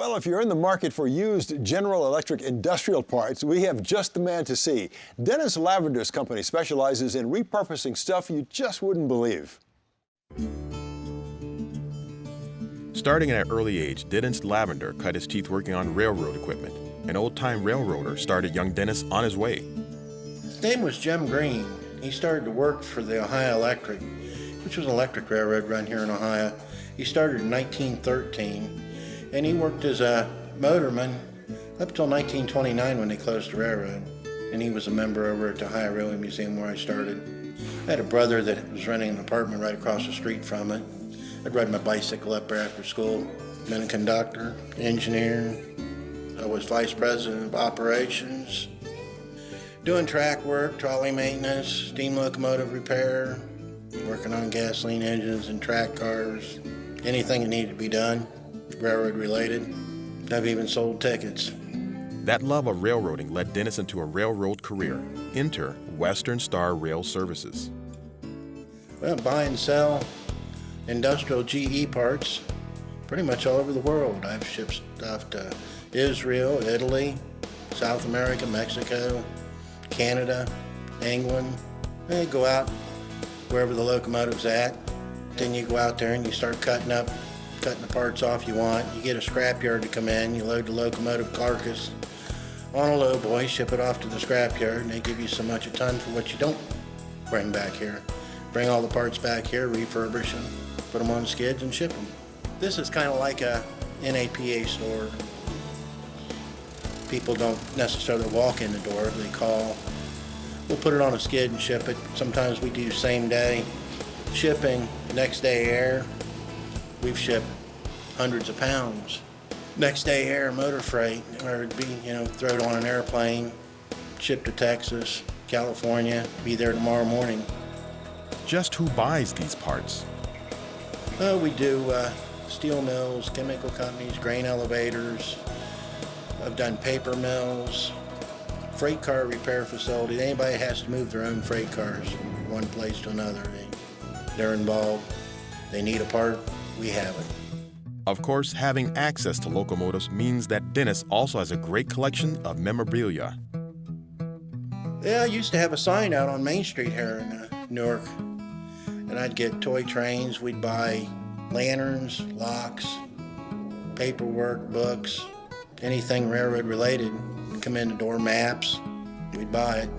Well, if you're in the market for used General Electric industrial parts, we have just the man to see. Dennis Lavender's company specializes in repurposing stuff you just wouldn't believe. Starting at an early age, Dennis Lavender cut his teeth working on railroad equipment. An old-time railroader started young Dennis on his way. His name was Jim Green. He started to work for the Ohio Electric, which was an electric railroad run here in Ohio. He started in 1913, and he worked as a motorman up till 1929 when they closed the railroad. And he was a member over at the Ohio Railway Museum where I started. I had a brother that was renting an apartment right across the street from it. I'd ride my bicycle up there after school. Been a conductor, engineer. I was vice president of operations. Doing track work, trolley maintenance, steam locomotive repair, working on gasoline engines and track cars, anything that needed to be done, railroad related. I've even sold tickets. That love of railroading led Dennis into a railroad career. Enter Western Star Rail Services. Well, buy and sell industrial GE parts pretty much all over the world. I've shipped stuff to Israel, Italy, South America, Mexico, Canada, England. And you go out wherever the locomotive's at. Then you go out there and you start cutting the parts off you want. You get a scrapyard to come in, you load the locomotive carcass on a lowboy, ship it off to the scrapyard, and they give you so much a ton for what you don't bring back here. Bring all the parts back here, refurbish them, put them on skids and ship them. This is kind of like a NAPA store. People don't necessarily walk in the door, they call. We'll put it on a skid and ship it. Sometimes we do same day shipping, next day air. We've shipped hundreds of pounds. Next day air motor freight, or it'd be, throw it on an airplane, ship to Texas, California, be there tomorrow morning. Just who buys these parts? We do steel mills, chemical companies, grain elevators. I've done paper mills, freight car repair facility. Anybody has to move their own freight cars from one place to another. They're involved. They need a part, we have it. Of course, having access to locomotives means that Dennis also has a great collection of memorabilia. Yeah, I used to have a sign out on Main Street here in Newark, and I'd get toy trains. We'd buy lanterns, locks, paperwork, books, anything railroad related. Come in the door, maps, we'd buy it.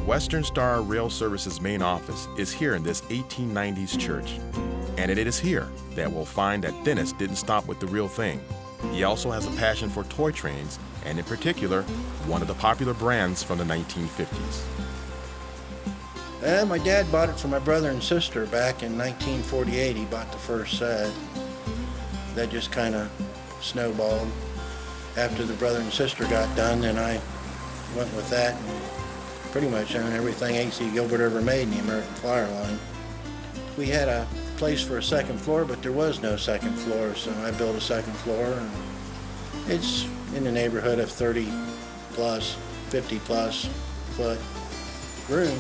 Western Star Rail Services' main office is here in this 1890s church. And it is here that we'll find that Dennis didn't stop with the real thing. He also has a passion for toy trains, and in particular, one of the popular brands from the 1950s. My dad bought it for my brother and sister back in 1948. He bought the first set. That just kind of snowballed. After the brother and sister got done, then I went with that and pretty much own everything A.C. Gilbert ever made in the American Flyer line. We had a place for a second floor, but there was no second floor, so I built a second floor, and it's in the neighborhood of 30 plus, 50 plus foot room.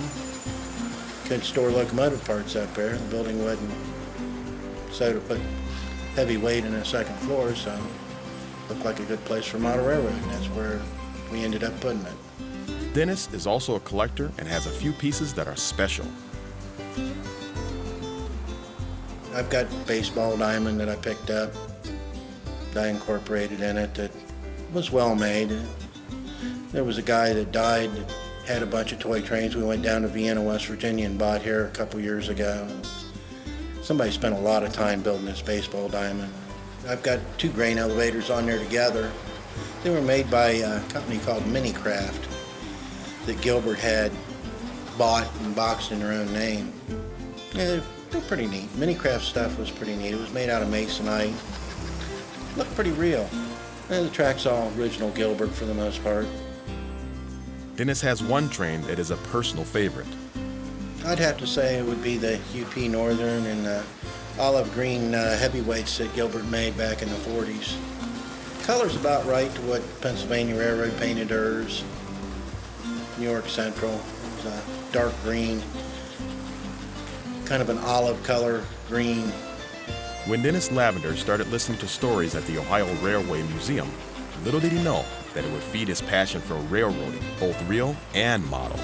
Could store locomotive parts up there. The building wasn't so to put heavy weight in a second floor, so it looked like a good place for model railroad, and that's where we ended up putting it. Dennis is also a collector and has a few pieces that are special. I've got a baseball diamond that I picked up, that I incorporated in it, that was well made. There was a guy that died that had a bunch of toy trains. We went down to Vienna, West Virginia and bought here a couple years ago. Somebody spent a lot of time building this baseball diamond. I've got two grain elevators on there together. They were made by a company called Minicraft that Gilbert had bought and boxed in their own name. Yeah, they're pretty neat. Minicraft stuff was pretty neat. It was made out of masonite. Looked pretty real. And the track's all original Gilbert for the most part. Dennis has one train that is a personal favorite. I'd have to say it would be the UP Northern and the olive green heavyweights that Gilbert made back in the 40s. Color's about right to what Pennsylvania Railroad painted hers. New York Central. It was a dark green, kind of an olive color green. When Dennis Lavender started listening to stories at the Ohio Railway Museum, little did he know that it would feed his passion for railroading, both real and model.